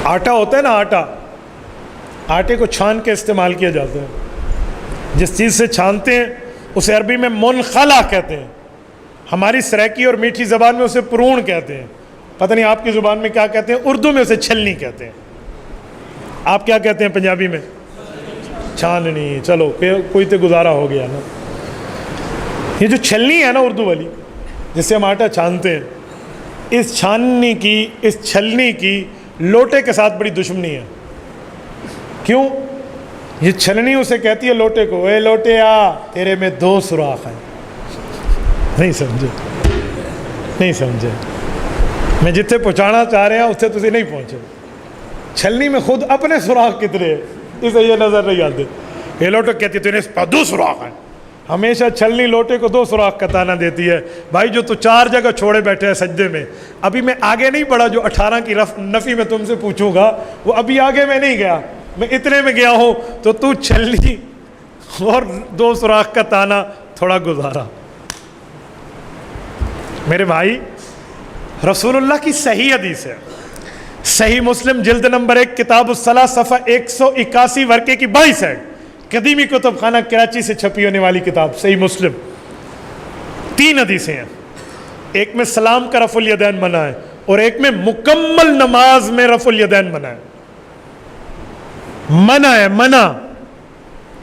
آٹا ہوتا ہے نا آٹا، آٹے کو چھان کے استعمال کیا جاتا ہے. جس چیز سے چھانتے ہیں اسے عربی میں منخلا کہتے ہیں، ہماری سریکی اور میٹھی زبان میں اسے پرون کہتے ہیں. پتہ نہیں آپ کی زبان میں کیا کہتے ہیں، اردو میں اسے چھلنی کہتے ہیں. آپ کیا کہتے ہیں پنجابی میں؟ چھاننی. چلو کوئی تو گزارا ہو گیا نا. یہ جو چھلنی ہے نا اردو والی جس سے ہم آٹا چھانتے ہیں، اس چھاننی کی، اس چھلنی کی لوٹے کے ساتھ بڑی دشمنی ہے. کیوں؟ یہ چھلنی اسے کہتی ہے لوٹے کو، اے لوٹے آ، تیرے میں 2 سوراخ ہیں. نہیں سمجھے؟ نہیں سمجھے؟ میں جتنے پہنچانا چاہ رہے ہیں اس سے تسی نہیں پہنچے. چھلنی میں خود اپنے سوراخ کتنے ہیں اسے یہ نظر نہیں آتے. یہ لوٹے کہتی ہے تیرے اس پر 2 سوراخ ہیں. ہمیشہ چھلنی لوٹے کو 2 سوراخ کا تانا دیتی ہے. بھائی جو تو 4 جگہ چھوڑے بیٹھے ہیں سجدے میں، ابھی میں آگے نہیں بڑھا. جو 18 کی نفی میں تم سے پوچھوں گا وہ ابھی آگے میں نہیں گیا، میں اتنے میں گیا ہوں. تو چھلنی اور 2 سوراخ کا تانا تھوڑا گزارا. میرے بھائی رسول اللہ کی صحیح حدیث ہے، صحیح مسلم جلد نمبر 1 کتاب الصلاۃ صفحہ 181 ورقے کی 22 ہے، قدیمی کتب خانہ کراچی سے چھپی ہونے والی کتاب صحیح مسلم. 3 حدیثیں ہیں. ایک میں سلام کا رفع الیدین منع ہے، اور ایک میں مکمل نماز میں رفع الیدین منع ہے. منع ہے، منع.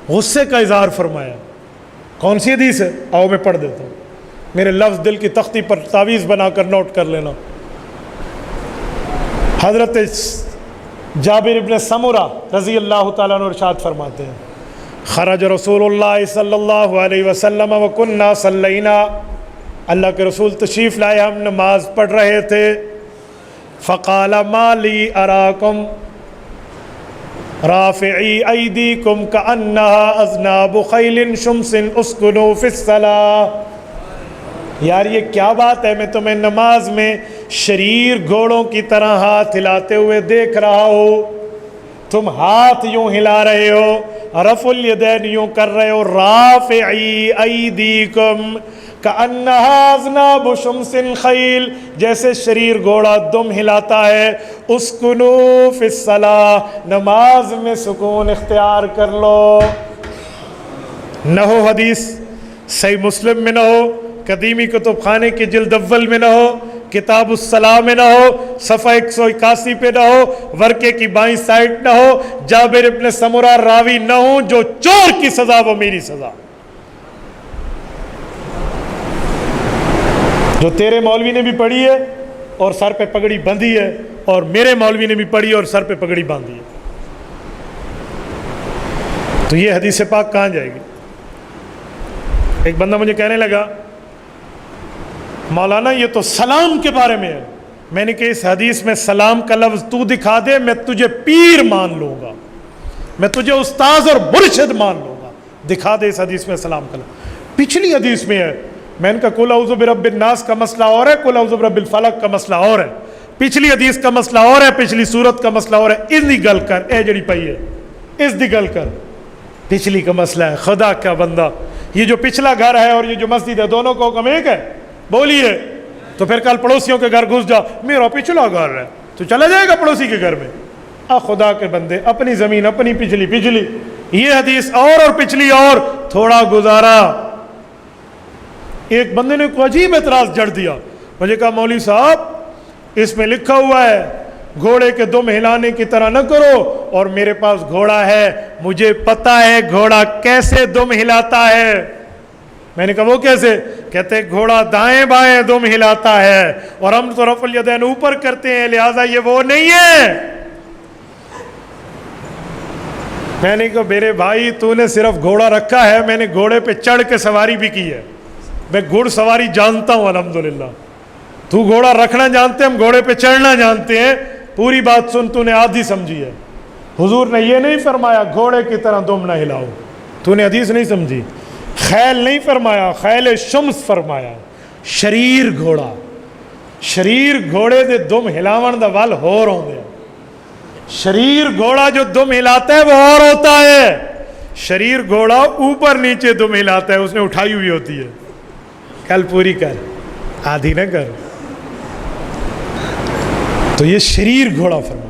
غصے کا اظہار فرمایا. کون سی حدیث ہے؟ آؤ میں پڑھ دیتا ہوں. میرے لفظ دل کی تختی پر تعویذ بنا کر نوٹ کر لینا. حضرت جابر ابن سمرہ رضی اللہ تعالیٰ عنہ ارشاد فرماتے ہیں، خرج رسول اللہ صلی اللہ علیہ وسلم وکننا صلینا، اللہ کے رسول تشریف لائے، ہم نماز پڑھ رہے تھے. فقال ما لی اراکم رافعی ایدیکم کأنہا اذناب خیل شمس اسکنوا فی الصلاۃ. یار یہ کیا بات ہے، میں تمہیں نماز میں شریر گھوڑوں کی طرح ہاتھ ہلاتے ہوئے دیکھ رہا ہوں. تم ہاتھ یوں ہلا رہے ہو، رفع الیدین یوں کر رہے ہو. رافعی ایدیکم کأنہا اذناب شمس خیل، جیسے شریر گھوڑا دم ہلاتا ہے. اسکنوا فی الصلاۃ، نماز میں سکون اختیار کر لو. نہ ہو حدیث صحیح مسلم میں، نہ ہو قدیمی کتب خانے کے جلد اول میں، نہ ہو کتاب الصلاح میں، نہ ہو صفحہ 181 پہ، نہ ہو ورقے کی بائیں سائٹ، نہ ہو جابر ابن سمرہ راوی نہ ہو. جو چور کی سزا وہ میری سزا. جو تیرے مولوی نے بھی پڑھی ہے اور سر پہ پگڑی بندھی ہے، اور میرے مولوی نے بھی پڑھی اور سر پہ پگڑی باندھی ہے. تو یہ حدیث پاک کہاں جائے گی؟ ایک بندہ مجھے کہنے لگا مولانا یہ تو سلام کے بارے میں ہے. میں نے کہا اس حدیث میں سلام کا لفظ تو دکھا دے، میں تجھے پیر مان لوں گا، میں تجھے استاذ اور مرشد مان لوں گا. دکھا دے اس حدیث میں سلام کا لفظ. پچھلی حدیث میں ہے. میں نے کہا قل اعوذ برب الناس کا مسئلہ اور ہے، قل اعوذ برب الفلق کا مسئلہ اور ہے. پچھلی حدیث کا مسئلہ اور ہے، پچھلی صورت کا مسئلہ اور ہے. اس دی گل کر، اے جڑی پئی ہے اس دی گل کر. پچھلی کا مسئلہ ہے. خدا کا بندہ، یہ جو پچھلا گھر ہے اور یہ جو مسجد ہے دونوں کو حکم ایک ہے. بولیے تو پھر کل پڑوسیوں کے گھر گھس جا، میرا پچھلا گھر ہے تو چلا جائے گا پڑوسی کے گھر میں. خدا کے بندے، اپنی زمین اپنی، پچھلی. یہ حدیث اور پچھلی اور، تھوڑا گزارا. ایک بندے نے کوئی عجیب اعتراض جڑ دیا. مجھے کہا مولوی صاحب اس میں لکھا ہوا ہے گھوڑے کے دم ہلانے کی طرح نہ کرو، اور میرے پاس گھوڑا ہے، مجھے پتا ہے گھوڑا کیسے دم ہلاتا ہے. میں نے کہا وہ کیسے؟ کہتے گھوڑا دائیں بائیں دم ہلاتا ہے، اور ہم تو رفع الیدین اوپر کرتے ہیں، لہٰذا یہ وہ نہیں ہے. میں نے کہا میرے بھائی تو نے صرف گھوڑا رکھا ہے، میں نے گھوڑے پہ چڑھ کے سواری بھی کی ہے. میں گھوڑ سواری جانتا ہوں الحمدللہ. تو گھوڑا رکھنا جانتے، ہم گھوڑے پہ چڑھنا جانتے ہیں. پوری بات سن، تو نے آدھی سمجھی ہے. حضور نے یہ نہیں فرمایا گھوڑے کی طرح دم نہ ہلاؤ، تو نے حدیث نہیں سمجھی. خیل نہیں فرمایا، خیل شمس فرمایا. شریر گھوڑا، شریر گھوڑے دے دم ہلاون دا ول ہور ہوندے. شریر گھوڑا جو دم ہلاتا ہے وہ اور ہوتا ہے. شریر گھوڑا اوپر نیچے دم ہلاتا ہے، اس نے اٹھائی ہوئی ہوتی ہے. کل پوری کر، آدھی نہ کر. تو یہ شریر گھوڑا فرما.